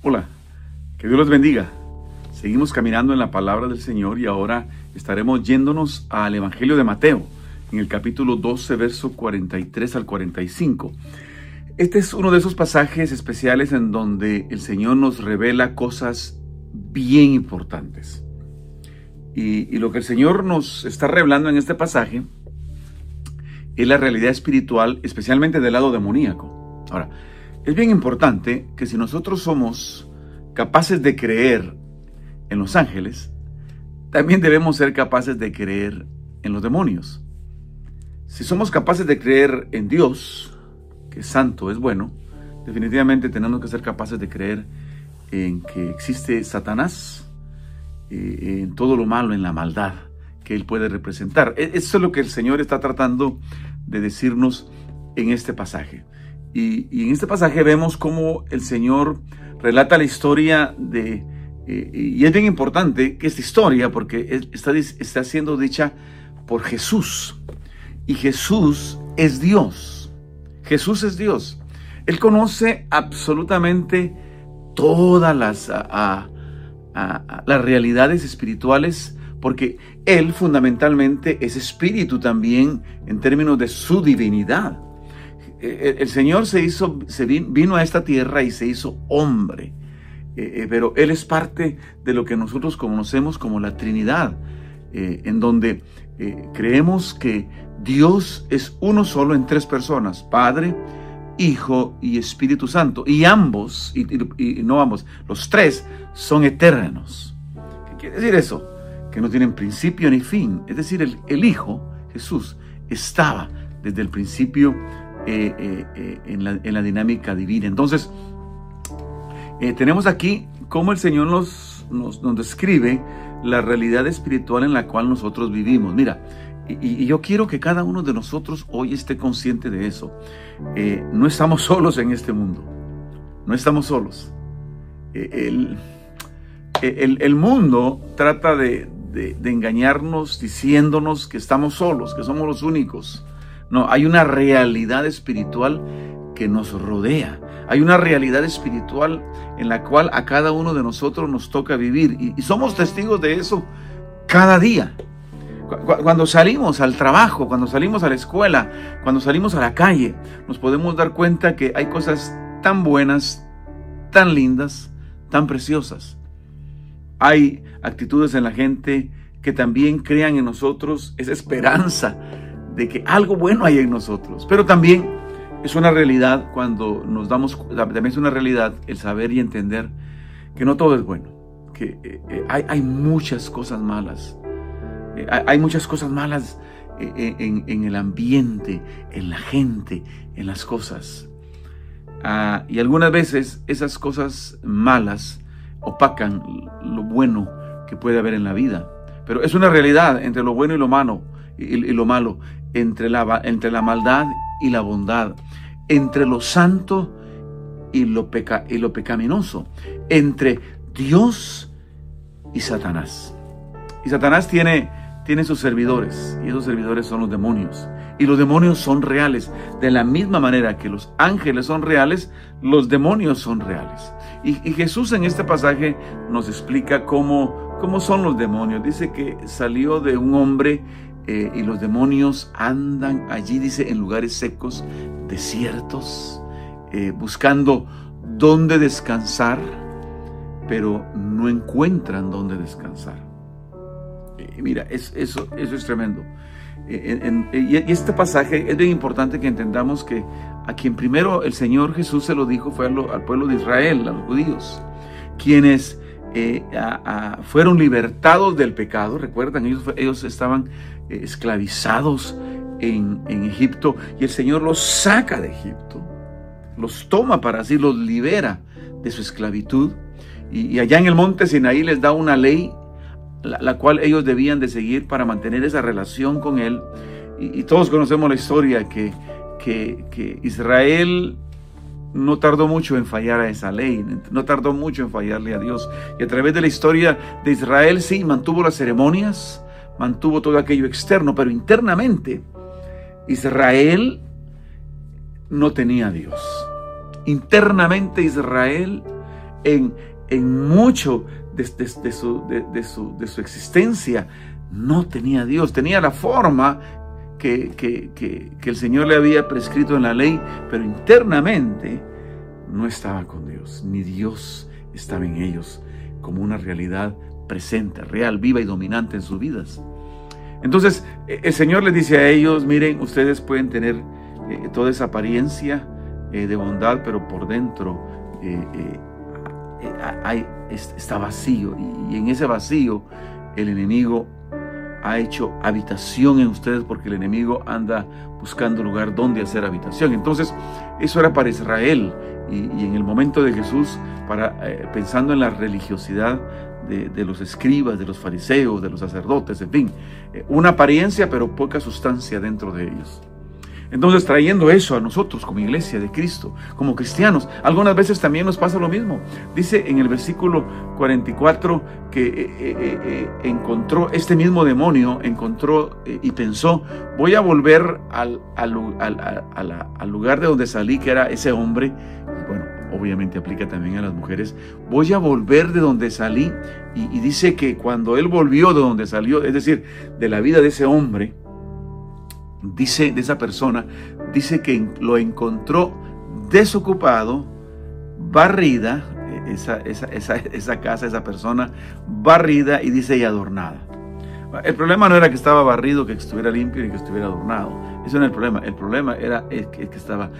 Hola, que Dios los bendiga. Seguimos caminando en la palabra del Señor y ahora estaremos yéndonos al Evangelio de Mateo, en el capítulo 12, verso 43 al 45. Este es uno de esos pasajes especiales en donde el Señor nos revela cosas bien importantes. Y lo que el Señor nos está revelando en este pasaje es la realidad espiritual, especialmente del lado demoníaco. Ahora, es bien importante que si nosotros somos capaces de creer en los ángeles, también debemos ser capaces de creer en los demonios. Si somos capaces de creer en Dios, que es santo, es bueno, definitivamente tenemos que ser capaces de creer en que existe Satanás, en todo lo malo, en la maldad que él puede representar. Eso es lo que el Señor está tratando de decirnos en este pasaje. Y en este pasaje vemos cómo el Señor relata la historia y es bien importante que esta historia, porque está siendo dicha por Jesús. Y Jesús es Dios. Jesús es Dios. Él conoce absolutamente todas las realidades espirituales, porque Él fundamentalmente es espíritu también en términos de su divinidad. El Señor vino a esta tierra y se hizo hombre, pero Él es parte de lo que nosotros conocemos como la Trinidad, en donde creemos que Dios es uno solo en tres personas: Padre, Hijo y Espíritu Santo, y ambos, los tres son eternos. ¿Qué quiere decir eso? Que no tienen principio ni fin. Es decir, el Hijo, Jesús, estaba desde el principio en la dinámica divina. Entonces, tenemos aquí cómo el Señor nos describe la realidad espiritual en la cual nosotros vivimos. Mira, y yo quiero que cada uno de nosotros hoy esté consciente de eso. No estamos solos en este mundo. No estamos solos. El mundo trata de engañarnos diciéndonos que estamos solos, que somos los únicos. No, hay una realidad espiritual que nos rodea. Hay una realidad espiritual en la cual a cada uno de nosotros nos toca vivir. Y somos testigos de eso cada día. Cuando salimos al trabajo, cuando salimos a la escuela, cuando salimos a la calle, nos podemos dar cuenta que hay cosas tan buenas, tan lindas, tan preciosas. Hay actitudes en la gente que también crean en nosotros esa esperanza de que algo bueno hay en nosotros. Pero también es una realidad también es una realidad el saber y entender que no todo es bueno, que hay muchas cosas malas. Hay muchas cosas malas en el ambiente, en la gente, en las cosas. Y algunas veces esas cosas malas opacan lo bueno que puede haber en la vida. Pero es una realidad entre lo bueno y lo malo, entre la maldad y la bondad, entre lo santo y lo pecaminoso, entre Dios y Satanás. Y Satanás tiene sus servidores, y esos servidores son los demonios. Y los demonios son reales. De la misma manera que los ángeles son reales, los demonios son reales. Y Jesús en este pasaje nos explica cómo son los demonios. Dice que salió de un hombre y los demonios andan allí, dice, en lugares secos, desiertos, buscando dónde descansar, pero no encuentran dónde descansar. Mira, eso es tremendo. Y este pasaje es bien importante que entendamos que a quien primero el Señor Jesús se lo dijo fue al pueblo de Israel, a los judíos, quienes fueron libertados del pecado. Recuerdan, ellos estaban esclavizados en Egipto, y el Señor los saca de Egipto, los toma para sí, los libera de su esclavitud, y allá en el monte Sinaí les da una ley la cual ellos debían de seguir para mantener esa relación con Él. Y todos conocemos la historia que Israel no tardó mucho en fallar a esa ley, no tardó mucho en fallarle a Dios. Y a través de la historia de Israel, sí, mantuvo las ceremonias, mantuvo todo aquello externo, pero internamente Israel no tenía a Dios. Internamente Israel en mucho de su existencia, no tenía a Dios. Tenía la forma que el Señor le había prescrito en la ley, pero internamente no estaba con Dios, ni Dios estaba en ellos como una realidad presente, real, viva y dominante en sus vidas. Entonces el Señor les dice a ellos: miren, ustedes pueden tener toda esa apariencia de bondad, pero por dentro está vacío, y en ese vacío el enemigo ha hecho habitación en ustedes, porque el enemigo anda buscando lugar donde hacer habitación. Entonces eso era para Israel, y en el momento de Jesús, pensando en la religiosidad de los escribas, de los fariseos, de los sacerdotes, en fin, una apariencia pero poca sustancia dentro de ellos. Entonces, trayendo eso a nosotros como iglesia de Cristo, como cristianos, algunas veces también nos pasa lo mismo. Dice en el versículo 44 que encontró este mismo demonio, y pensó: voy a volver al lugar de donde salí, que era ese hombre. Y bueno, obviamente aplica también a las mujeres. Voy a volver de donde salí. Y dice que cuando él volvió de donde salió, es decir, de la vida de ese hombre, dice de esa persona, dice que lo encontró desocupado, barrida, esa casa, esa persona, barrida, y dice, y adornada. El problema no era que estaba barrido, que estuviera limpio, ni que estuviera adornado. Eso no era el problema. El problema era que estaba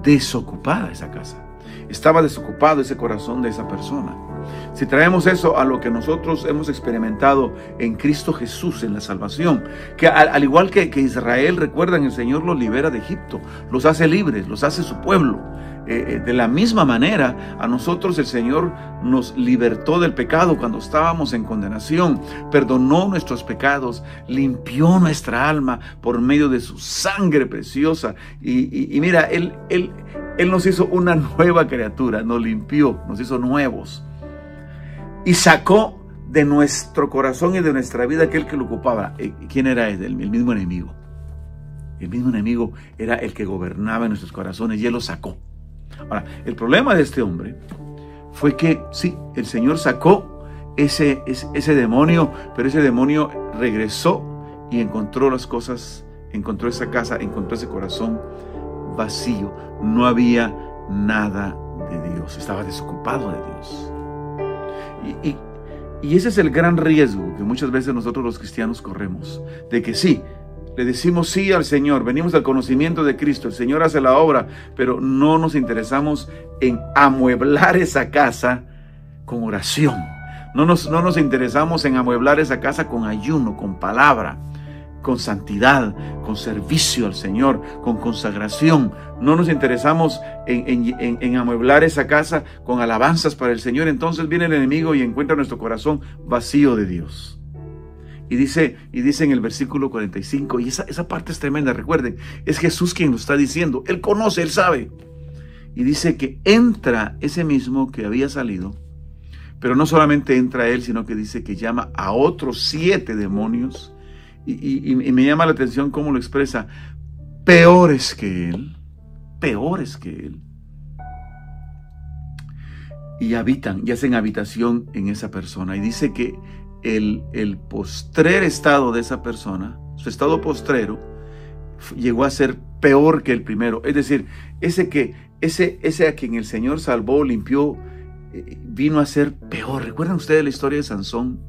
desocupada esa casa. Estaba desocupado ese corazón de esa persona. Si traemos eso a lo que nosotros hemos experimentado en Cristo Jesús, en la salvación, que al igual que Israel, recuerdan, el Señor los libera de Egipto, los hace libres, los hace su pueblo. De la misma manera, a nosotros el Señor nos libertó del pecado cuando estábamos en condenación, perdonó nuestros pecados, limpió nuestra alma por medio de su sangre preciosa. Y mira, Él nos hizo una nueva criatura, nos limpió, nos hizo nuevos. Y sacó de nuestro corazón y de nuestra vida aquel que lo ocupaba. ¿Quién era él? El mismo enemigo. El mismo enemigo era el que gobernaba en nuestros corazones, y él lo sacó. Ahora, el problema de este hombre fue que sí, el Señor sacó ese demonio, pero ese demonio regresó y encontró las cosas, encontró esa casa, encontró ese corazón vacío. No había nada de Dios, estaba desocupado de Dios. Y ese es el gran riesgo que muchas veces nosotros los cristianos corremos, de que sí, le decimos sí al Señor, venimos al conocimiento de Cristo, el Señor hace la obra, pero no nos interesamos en amueblar esa casa con oración. No nos interesamos en amueblar esa casa con ayuno, con palabra, con santidad, con servicio al Señor, con consagración. No nos interesamos en amueblar esa casa con alabanzas para el Señor. Entonces viene el enemigo y encuentra nuestro corazón vacío de Dios. Y dice en el versículo 45, y esa parte es tremenda, recuerden, es Jesús quien lo está diciendo. Él conoce, Él sabe. Y dice que entra ese mismo que había salido, pero no solamente entra él, sino que dice que llama a otros 7 demonios. Y me llama la atención cómo lo expresa: peores que él, y habitan y hacen habitación en esa persona. Y dice que el postrer estado de esa persona, su estado postrero, llegó a ser peor que el primero. Es decir, ese a quien el Señor salvó, limpió, vino a ser peor. ¿Recuerdan ustedes la historia de Sansón?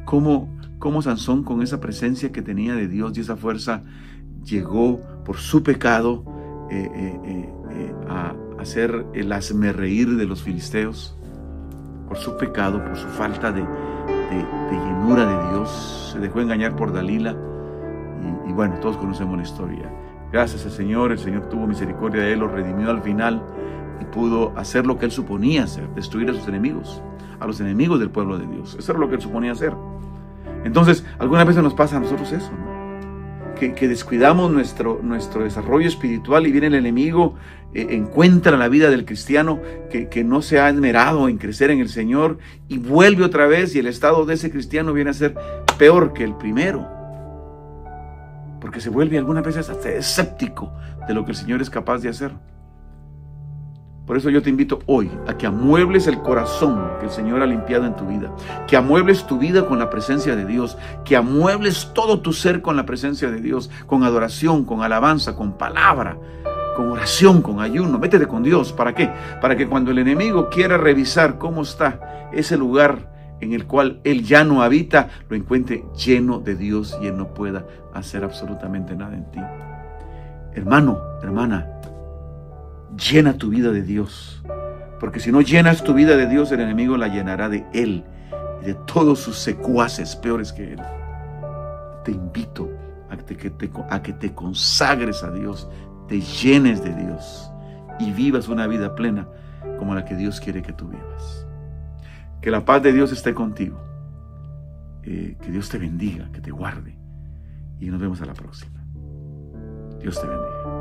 Cómo Sansón, con esa presencia que tenía de Dios y esa fuerza, llegó por su pecado a hacer el hazmerreír de los filisteos. Por su pecado, por su falta de llenura de Dios, se dejó engañar por Dalila. Y bueno, todos conocemos la historia. Gracias al Señor, el Señor tuvo misericordia de él, lo redimió al final y pudo hacer lo que él suponía hacer: destruir a sus enemigos, a los enemigos del pueblo de Dios. Eso era lo que él suponía hacer. Entonces, algunas veces nos pasa a nosotros eso, ¿no? Que descuidamos nuestro desarrollo espiritual, y viene el enemigo, encuentra la vida del cristiano que no se ha esmerado en crecer en el Señor, y vuelve otra vez, y el estado de ese cristiano viene a ser peor que el primero, porque se vuelve algunas veces hasta escéptico de lo que el Señor es capaz de hacer. Por eso yo te invito hoy a que amuebles el corazón que el Señor ha limpiado en tu vida, que amuebles tu vida con la presencia de Dios, que amuebles todo tu ser con la presencia de Dios, con adoración, con alabanza, con palabra, con oración, con ayuno. Métete con Dios. ¿Para qué? Para que cuando el enemigo quiera revisar cómo está ese lugar en el cual él ya no habita, lo encuentre lleno de Dios y él no pueda hacer absolutamente nada en ti. Hermano, hermana, llena tu vida de Dios, porque si no llenas tu vida de Dios, el enemigo la llenará de él y de todos sus secuaces peores que él. Te invito a que te consagres a Dios, te llenes de Dios y vivas una vida plena como la que Dios quiere que tú vivas. Que la paz de Dios esté contigo, que Dios te bendiga, que te guarde, y nos vemos a la próxima. Dios te bendiga.